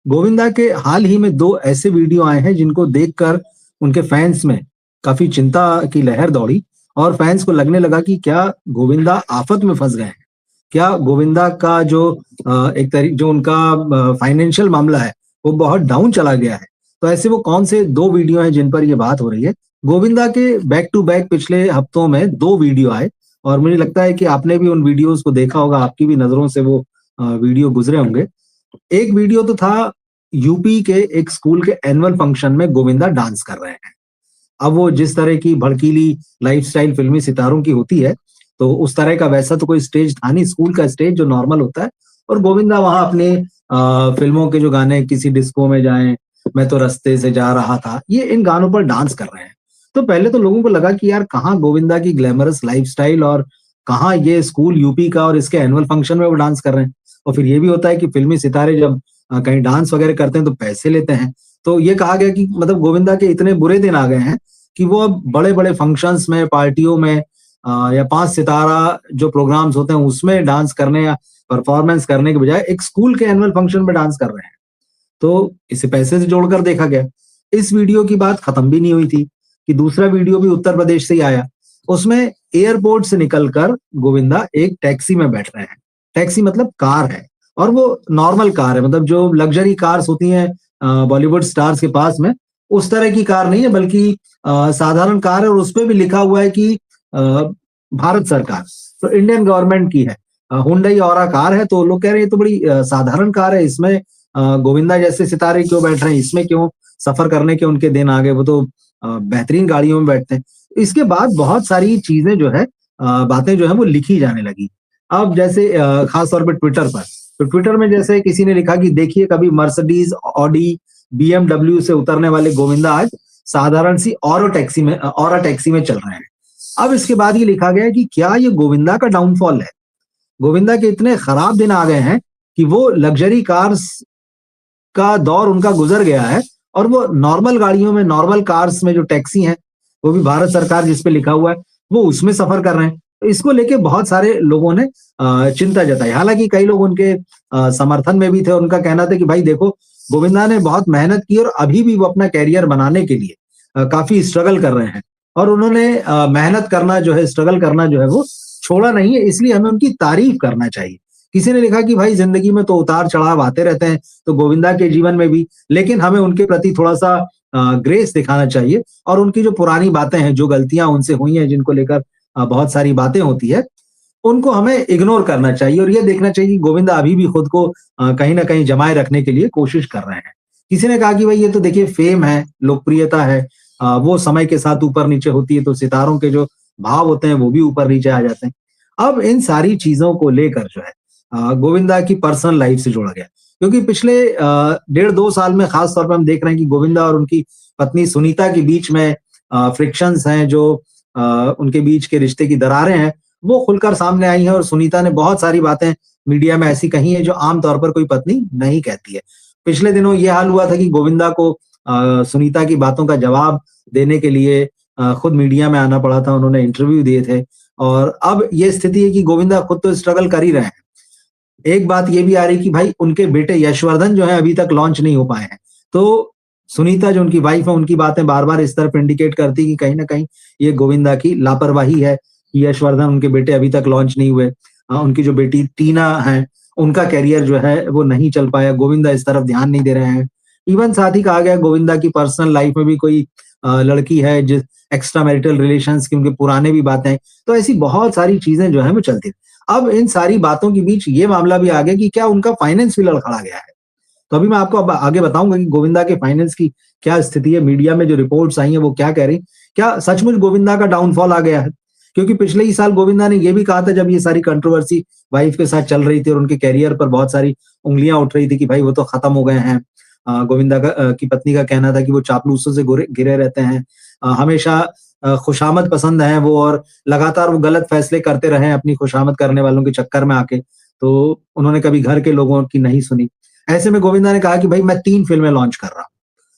गोविंदा के हाल ही में 2 ऐसे वीडियो आए हैं जिनको देखकर उनके फैन्स में काफ़ी चिंता की लहर दौड़ी और फैन्स को लगने लगा कि क्या गोविंदा आफ़त में फँस गए हैं? क्या गोविंदा का जो जो उनका फाइनेंशियल मामला है, वो बहुत डाउन चला गया है? तो ऐसे वो कौन से 2 वीडियो हैं जिन पर ये बात हो रही है? गोविंदा के बैक टू बैक पिछले हफ्तों में 2 वीडियो आए और मुझे लगता है कि आपने भी उन वीडियोज़ को देखा होगा, आपकी भी नज़रों से वो वीडियो गुज़रे होंगे। एक वीडियो तो था यूपी के एक स्कूल के एनुअल फंक्शन में गोविंदा डांस कर रहे हैं। अब वो जिस तरह की भड़कीली लाइफ़स्टाइल फ़िल्मी सितारों की होती है, तो उस तरह का वैसा तो कोई स्टेज था नहीं, स्कूल का स्टेज जो नॉर्मल होता है और गोविंदा वहाँ अपने फ़िल्मों के जो गाने किसी डिस्को में जाएँ, मैं तो रास्ते से जा रहा था, ये इन गानों पर डांस कर रहे हैं। तो पहले तो लोगों को लगा कि यार कहाँ गोविंदा की ग्लैमरस लाइफ़स्टाइल और कहाँ ये स्कूल यूपी का और इसके एनुअल फंक्शन में वो डांस कर रहे हैं। और फिर ये भी होता है कि फ़िल्मी सितारे जब कहीं डांस वगैरह करते हैं तो पैसे लेते हैं। तो ये कहा गया कि मतलब गोविंदा के इतने बुरे दिन आ गए हैं कि वो अब बड़े-बड़े फंक्शंस में, पार्टियों में या 5 सितारा जो प्रोग्राम्स होते हैं उसमें डांस करने या परफॉर्मेंस करने के बजाय एक स्कूल के एनुअल फंक्शन में डांस कर रहे हैं। तो इसे पैसे से जोड़कर देखा गया। इस वीडियो की बात खत्म भी नहीं हुई थी कि दूसरा वीडियो भी उत्तर प्रदेश से ही आया। उसमें एयरपोर्ट से निकलकर गोविंदा एक टैक्सी में बैठ रहे हैं। टैक्सी मतलब कार है और वो नॉर्मल कार है, मतलब जो लग्जरी कार्स होती हैं बॉलीवुड स्टार्स के पास में, उस तरह की कार नहीं है बल्कि साधारण कार है और उसपे भी लिखा हुआ है कि भारत सरकार, तो इंडियन गवर्नमेंट की है। हुंडई ऑरा कार है, तो लोग कह रहे हैं ये तो बड़ी साधारण कार है, इसमें गोविंदा जैसे सितारे क्यों बैठ रहे हैं, इसमें क्यों सफर करने के उनके दिन आ गए, वो तो बेहतरीन गाड़ियों में बैठते हैं। इसके बाद बहुत सारी चीजें जो है बातें जो है वो लिखी जाने लगी। अब जैसे खास तौर पे ट्विटर पर, तो ट्विटर में जैसे किसी ने लिखा कि देखिए कभी मर्सिडीज, ऑडी, बीएमडब्ल्यू से उतरने वाले गोविंदा आज साधारण सी ऑरा टैक्सी में चल रहे हैं। अब इसके बाद ये लिखा गया है कि क्या ये गोविंदा का डाउनफॉल है? गोविंदा के इतने खराब दिन आ गए हैं कि वो लग्जरी कार्स का दौर उनका गुजर गया है और वो नॉर्मल गाड़ियों में, नॉर्मल कार्स में जो टैक्सी हैं, वो भी भारत सरकार जिस पे लिखा हुआ है, वो उसमें सफर कर रहे हैं। तो इसको लेके बहुत सारे लोगों ने चिंता जताई। हालाँकि कई लोग उनके समर्थन में भी थे और उनका कहना था कि भाई देखो, गोविंदा ने बहुत मेहनत की और अभी भी वो अपना करियर बनाने के लिए काफ़ी स्ट्रगल कर रहे हैं और उन्होंने मेहनत करना जो है, स्ट्रगल करना जो है वो छोड़ा नहीं है, इसलिए हमें उनकी तारीफ़ करना चाहिए। किसी ने लिखा कि भाई ज़िंदगी में तो उतार-चढ़ाव आते रहते हैं, तो गोविंदा के जीवन में भी, लेकिन हमें उनके प्रति थोड़ा-सा ग्रेस दिखाना चाहिए और उनकी जो पुरानी बातें हैं, जो गलतियाँ उनसे हुई हैं, जिनको लेकर बहुत सारी बातें होती है, उनको हमें इग्नोर करना चाहिए और ये देखना चाहिए कि गोविंदा अभी भी खुद को कहीं न कहीं जमाए रखने के लिए कोशिश कर रहे हैं। किसी ने कहा कि भाई ये तो देखिए फेम है, लोकप्रियता है, वो समय के साथ ऊपर-नीचे होती है, तो सितारों के जो भाव होते हैं, वो भी ऊपर-नीचे आ जाते हैं। अब इन सारी चीज़ों को लेकर जो है गोविंदा की पर्सनल लाइफ से जोड़ा गया। क्योंकि पिछले डेढ़ 2 साल में खास तौर पे हम देख रहे हैं कि गोविंदा और उनकी पत्नी सुनीता के बीच में फ्रिक्शंस हैं, जो उनके बीच के रिश्ते की दरारें हैं, वो खुलकर सामने आई हैं और सुनीता ने बहुत सारी बातें मीडिया में ऐसी कही हैं जो आम तौर पर कोई पत्नी नहीं कहती है। पिछले दिनों ये हाल हुआ था कि गोविंदा को सुनीता की बातों का जवाब देने के लिए खुद मीडिया में आना पड़ा था, उन्होंने इंटरव्यू दिए थे और अब ये स्थिति है कि गोविंदा खुद तो स्ट्रगल कर ही रहे हैं। एक बात ये भी आ रही कि भाई उनके बेटे यशवर्धन जो है अभी तक लॉन्च नहीं हो पाए हैं। तो सुनीता जो उनकी वाइफ है, उनकी बातें बार-बार इस तरफ इंडिकेट करती कि कहीं न कहीं ये गोविंदा की लापरवाही है कि यशवर्धन उनके बेटे अभी तक लॉन्च नहीं हुए। उनकी जो बेटी टीना है, उनका करियर जो है वो नहीं चल पाया, गोविंदा इस तरफ ध्यान नहीं दे रहे हैं। इवन साथ ही कहा गया गोविंदा की पर्सनल लाइफ में भी कोई लड़की है जिस एक्स्ट्रा मैरिटल रिलेशंस की उनके पुराने भी बातें हैं। तो ऐसी बहुत सारी चीज़ें जो हैं वो चलती हैं। अब इन सारी बातों के बीच ये मामला भी आ गया कि क्या उनका फाइनेंस भी लड़खड़ा गया है। तो अभी मैं आपको अब आगे बताऊँगा कि गोविंदा के फाइनेंस की क्या स्थिति है, मीडिया में जो रिपोर्ट्स आई हैं वो क्या कह रही। क्या सचमुच गोविंदा का डाउनफॉल आ गया है? क्योंकि पिछले ही साल गोविंदा ने ये भी कहा था जब ये सारी कंट्रोवर्सी वाइफ के साथ चल रही थी और उनके करियर पर बहुत सारी उँगलियाँ उठ रही थी कि भाई वो तो खत्म हो गए हैं। गोविंदा का की पत्नी का कहना था कि वो चापलूसों से घिरे रहते हैं। हमेशा खुशामद पसंद हैं वो और लगातार वो गलत फैसले करते रहे हैं अपनी खुशामद करने वालों के चक्कर में आके। तो उन्होंने कभी घर के लोगों की नहीं सुनी। ऐसे में गोविंदा ने कहा कि भाई मैं 3 फ़िल्में लॉन्च कर रहा हूँ।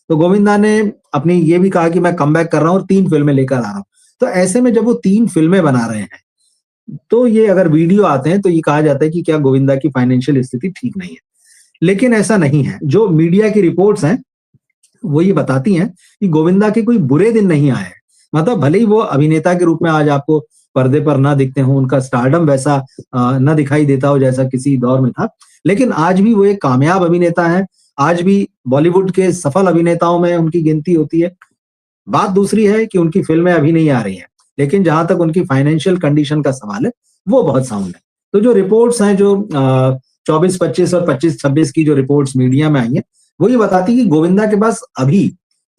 तो गोविंदा ने अपनी ये भी कहा कि मैं कमबैक कर रहा हूँ और 3 फ़िल्में लेकर आ रहा हूँ। तो ऐसे में जब वो 3 फ़िल्में बना रहे हैं, तो ये अगर वीडियो आते हैं तो ये कहा जाता है कि क्या गोविंदा की फाइनेंशियल स्थिति ठीक नहीं है। लेकिन ऐसा नहीं है। जो मीडिया की रिपोर्ट्स हैं वो ये बताती हैं कि गोविंदा के कोई बुरे दिन नहीं आए हैं। मतलब भले ही वो अभिनेता के रूप में आज आपको पर्दे पर ना दिखते हों, उनका स्टारडम वैसा ना दिखाई देता हो जैसा किसी दौर में था, लेकिन आज भी वो एक कामयाब अभिनेता हैं। आज भी बॉलीवुड के सफल अभिनेताओं में उनकी गिनती होती है। बात दूसरी है कि उनकी फ़िल्में अभी नहीं आ रही हैं, लेकिन जहाँ तक उनकी फाइनेंशियल कंडीशन का सवाल है, वो बहुत साउंड है। तो जो रिपोर्ट्स हैं, जो 24-25 और 25-26 की जो रिपोर्ट्स मीडिया में आई हैं, वो ये बताती है कि गोविंदा के पास अभी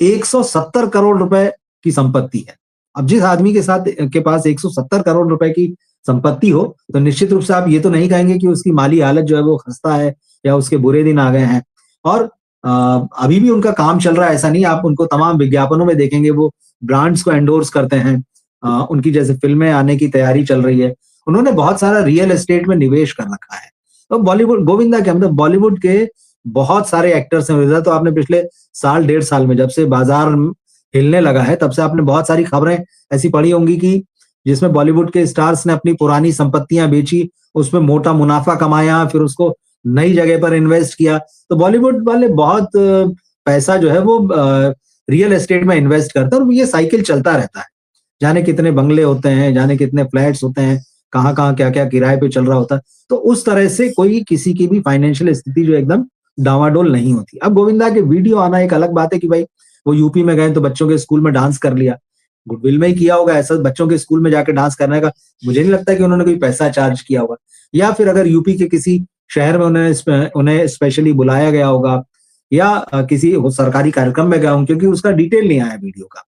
170 करोड़ रुपए की संपत्ति है। अब जिस आदमी के पास 170 करोड़ रुपए की संपत्ति हो, तो निश्चित रूप से आप ये तो नहीं कहेंगे कि उसकी माली हालत जो है वो खस्ता है या उसके बुरे दिन आ गए हैं। और अ, अभी भी उनका काम चल रहा है, ऐसा नहीं। आप उनको तमाम विज्ञापनों में देखेंगे, वो ब्रांड्स को एंडोर्स करते हैं। उनकी जैसे फ़िल्में आने की तैयारी चल रही है। उन्होंने बहुत सारा रियल एस्टेट में निवेश कर रखा है। तो बॉलीवुड गोविंदा क्या, मतलब बॉलीवुड के बहुत सारे एक्टर्स हैं। तो आपने पिछले साल, डेढ़ साल में जब से बाज़ार हिलने लगा है, तब से आपने बहुत सारी खबरें ऐसी पढ़ी होंगी कि जिसमें बॉलीवुड के स्टार्स ने अपनी पुरानी संपत्तियाँ बेची, उसमें मोटा मुनाफ़ा कमाया, फिर उसको नई जगह पर इन्वेस्ट किया। तो बॉलीवुड वाले बहुत पैसा जो है वो रियल एस्टेट में इन्वेस्ट करते हैं और ये साइकिल चलता रहता है। जाने कितने बंगले होते हैं, जाने कितने फ्लैट्स होते हैं, कहाँ-कहाँ, क्या-क्या किराए पे चल रहा होता है। तो उस तरह से कोई किसी की भी फाइनेंशियल स्थिति जो एकदम डामाडोल नहीं होती। अब गोविंदा के वीडियो आना एक अलग बात है कि भाई वो यूपी में गए तो बच्चों के स्कूल में डांस कर लिया। गुडविल में ही किया होगा ऐसा, बच्चों के स्कूल में जाके डांस करने का मुझे नहीं लगता कि उन्होंने कोई पैसा चार्ज किया होगा। या फिर अगर यूपी के किसी शहर में उन्हें स्पेशली बुलाया गया होगा या किसी वो सरकारी कार्यक्रम में गए होंगे, क्योंकि उसका डिटेल नहीं आया वीडियो का।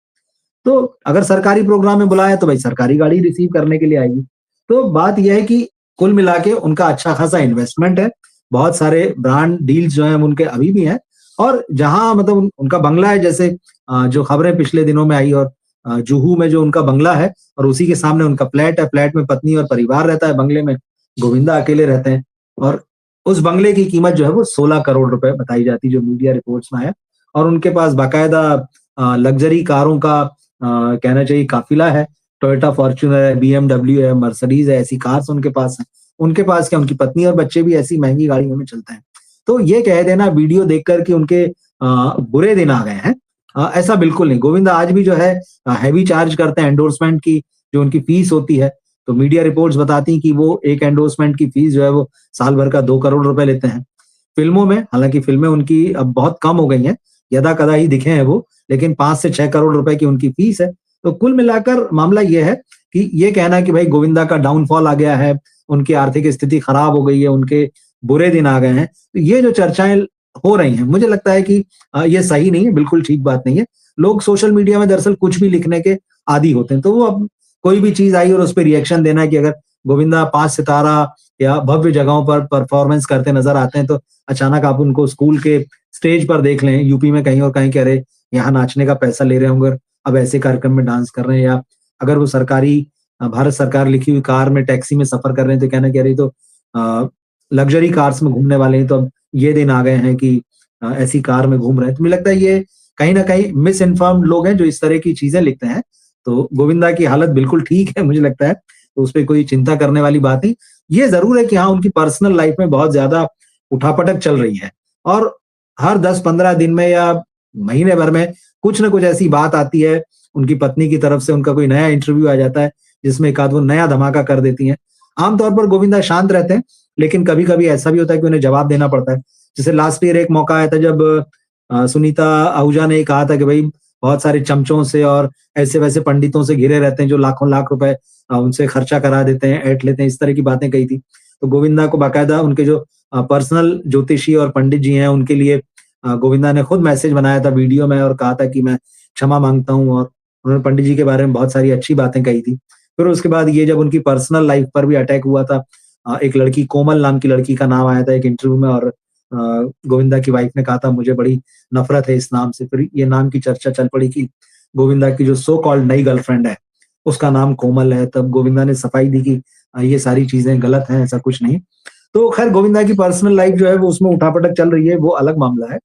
तो अगर सरकारी प्रोग्राम में बुलाया तो भाई सरकारी गाड़ी रिसीव करने के लिए आएगी। तो बात यह है कि कुल मिला के उनका अच्छा खासा इन्वेस्टमेंट है। बहुत सारे ब्रांड डील्स जो हैं उनके अभी भी हैं। और जहाँ मतलब उनका बंगला है, जैसे जो खबरें पिछले दिनों में आई, और जुहू में जो उनका बंगला है और उसी के सामने उनका फ्लैट है। फ्लैट में पत्नी और परिवार रहता है, बंगले में गोविंदा अकेले रहते हैं। और उस बंगले की कीमत जो है वो 16 करोड़ रुपए बताई जाती है, जो मीडिया रिपोर्ट्स में आया। और उनके पास बाकायदा लग्जरी कारों का कहना चाहिए काफिला है। टोयोटा फॉर्च्यूनर है, बीएमडब्ल्यू है, मर्सिडीज है, ऐसी कार्स उनके पास हैं। उनके पास क्या, उनकी पत्नी और बच्चे भी ऐसी महँगी गाड़ियों में चलते हैं। तो ये कह देना वीडियो देखकर कि उनके बुरे दिन आ गए हैं, ऐसा बिल्कुल नहीं। गोविंदा आज भी जो है हेवी चार्ज करते हैं एंडोर्समेंट की, जो उनकी फीस होती है। तो मीडिया रिपोर्ट्स बताती हैं कि वो एक एंडोर्समेंट की फीस जो है वो साल भर का 2 करोड़ रुपए लेते हैं। फ़िल्मों में, हालाँकि फ़िल्में उनकी अब बहुत कम हो गई हैं, यदा-कदा ही दिखे हैं वो, लेकिन 5 से 6 करोड़ रुपए की उनकी फीस है। तो कुल मिलाकर मामला ये है कि ये कहना कि भाई गोविंदा का डाउनफॉल आ गया है, उनकी आर्थिक स्थिति खराब हो गई है, उनके बुरे दिन आ गए हैं, तो ये जो चर्चाएँ हो रही हैं, मुझे लगता है कि ये सही नहीं है, बिल्कुल ठीक बात नहीं है। लोग सोशल मीडिया में दरअसल कुछ भी लिखने के आदी होते हैं, तो वो अब कोई भी चीज़ आई और उस पे रिएक्शन देना है कि अगर गोविंदा 5 सितारा या भव्य जगहों पर परफॉर्मेंस करते नज़र आते हैं, तो अचानक आप उनको स्कूल के स्टेज पर देख लें, यूपी में कहीं और कहीं कि अरे! यहाँ नाचने का पैसा ले रहे होंगे, अब ऐसे कार्यक्रम में डांस कर रहे हैं। या अगर वो भारत सरकार लिखी हुई कार में, टैक्सी में सफ़र कर रहे हैं, तो कहना कि अरे! ये तो लग्ज़री कार्स में घूमने वाले हैं, तो अब ये दिन आ गए हैं कि ऐसी कार में घूम रहे हैं। तो मुझे लगता है ये कहीं न कहीं मिस इन्फॉर्म्ड लोग हैं जो इस तरह की चीज़ें लिखते हैं। तो गोविंदा की हालत बिल्कुल ठीक है मुझे लगता है, तो उसपे कोई चिंता करने वाली बात नहीं। ये ज़रूर है कि हाँ, उनकी पर्सनल लाइफ़ में बहुत ज़्यादा उठापटक चल रही है और हर 10-15 दिन में या महीने भर में कुछ न कुछ ऐसी बात आती है, उनकी पत्नी की तरफ से उनका कोई नया इंटरव्यू आ जाता है, जिसमें एक आध वो नया धमाका कर देती हैं। आम तौर पर गोविंदा शांत रहते हैं, लेकिन कभी-कभी ऐसा भी होता है कि उन्हें जवाब देना पड़ता है। जैसे लास्ट ईयर एक मौका आया था जब सुनीता आहूजा ने कहा था कि भई बहुत सारे चमचों से और ऐसे-वैसे पंडितों से घिरे रहते हैं जो लाखों लाख रुपए उनसे खर्चा करा देते हैं, ऐंठ लेते हैं, इस तरह की बातें कही थी। तो गोविंदा को बाकायदा उनके जो पर्सनल ज्योतिषी और पंडित जी हैं उनके लिए गोविंदा ने खुद मैसेज बनाया था वीडियो में और कहा था कि मैं क्षमा माँगता हूँ, और उन्होंने पंडित जी के बारे में बहुत सारी अच्छी बातें कही थी। फिर उसके बाद ये जब उनकी पर्सनल लाइफ़ पर भी अटैक हुआ था, एक लड़की कोमल नाम की लड़की का नाम आया था एक इंटरव्यू में, और गोविंदा की वाइफ ने कहा था मुझे बड़ी नफ़रत है इस नाम से। फिर ये नाम की चर्चा चल पड़ी कि गोविंदा की जो सो कॉल्ड नई गर्लफ्रेंड है, उसका नाम कोमल है। तब गोविंदा ने सफाई दी कि ये सारी चीज़ें गलत हैं, ऐसा कुछ नहीं। तो ख़ैर गोविंदा की पर्सनल लाइफ़ जो है वो उसमें उठापटक चल रही है, वो अलग मामला है।